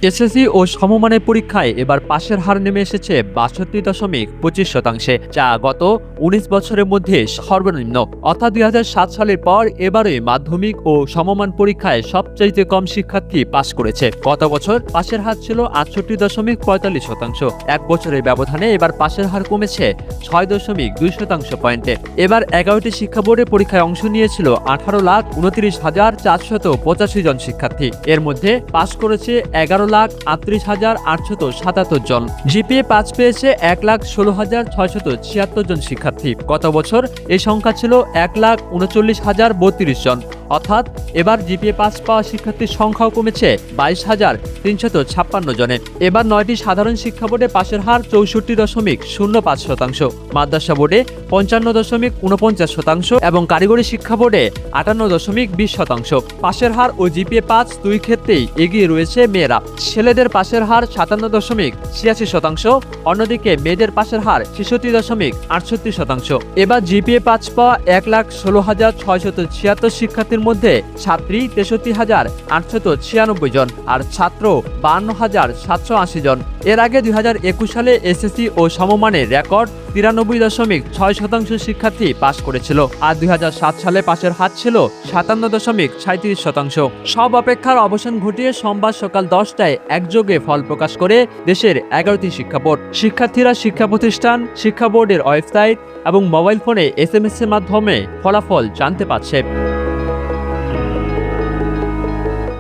SSC ও সমমানের পরীক্ষায় এবার পাশের হার নেমে এসেছে ৬২.২৫%, যা গত ১৯ বছরের মধ্যে সর্বনিম্ন। অর্থাৎ ২০০৭ সালের পর এবারে মাধ্যমিক ও সমমান পরীক্ষায় সবচাইতে কম শিক্ষার্থী পাশ করেছে। গত বছর পাশের হার ছিল ৬৮.৪৫%। এক বছরের ব্যবধানে এবার পাশের হার কমেছে ৬.২% পয়েন্টে। এবার ১১টি শিক্ষা বোর্ডে পরীক্ষায় অংশ নিয়েছিল ১৮,২৯,৪৮৫ জন শিক্ষার্থী। এর মধ্যে পাশ করেছে ১১,৩৮,৮৭৭ জন। জিপিএ ৫ পেয়েছে ১,১৬,৬৭৬ জন শিক্ষার্থী। গত বছর এই সংখ্যা ছিল ১,৩৯,০৩২ জন। অর্থাৎ এবার জিপিএ ৫ পাওয়া শিক্ষার্থীর সংখ্যাও কমেছে ২২,৩৫৬ জনে। এবার ৯টি সাধারণ শিক্ষা বোর্ডে পাশের হার ৬৪.০৫%, মাদ্রাসা বোর্ডে ৫৫.৪৯% এবং কারিগরি শিক্ষা বোর্ডে ৫৮.২০%। পাশের হার ও জিপিএ ৫ দুই ক্ষেত্রেই এগিয়ে রয়েছে মেয়েরা। ছেলেদের পাশের হার ৫৭.৮৬%, অন্যদিকে মেয়েদের পাশের হার ৬৬.৬৮%। এবার জিপিএ ৫ পাওয়া ১,১৬,৬৭৬ শিক্ষার্থীর মধ্যে ছাত্রী ৬৩,৮৯৬ জন আর ছাত্র ৫২,৭৮০ জন। এর আগে ২০২১ সালে এসএসসি ও সমমানের রেকর্ড ৯৩.৬% শিক্ষার্থী পাশ করেছিল, আর ২০০৭ সালে পাশের হার ছিল ৫৭.৩৭%। সব অপেক্ষার অবসান ঘটিয়ে সোমবার সকাল ১০টায় একযোগে ফল প্রকাশ করে দেশের ১১টি শিক্ষা বোর্ড। শিক্ষার্থীরা শিক্ষা প্রতিষ্ঠান, শিক্ষা বোর্ডের ওয়েবসাইট এবং মোবাইল ফোনে SMS এর মাধ্যমে ফলাফল জানতে পারছে।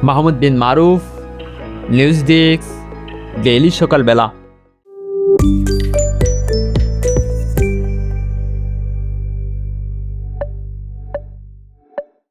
মাহমুদ বিন মারুফ, নিউজ ডেস্ক, ডেইলি সকালবেলা।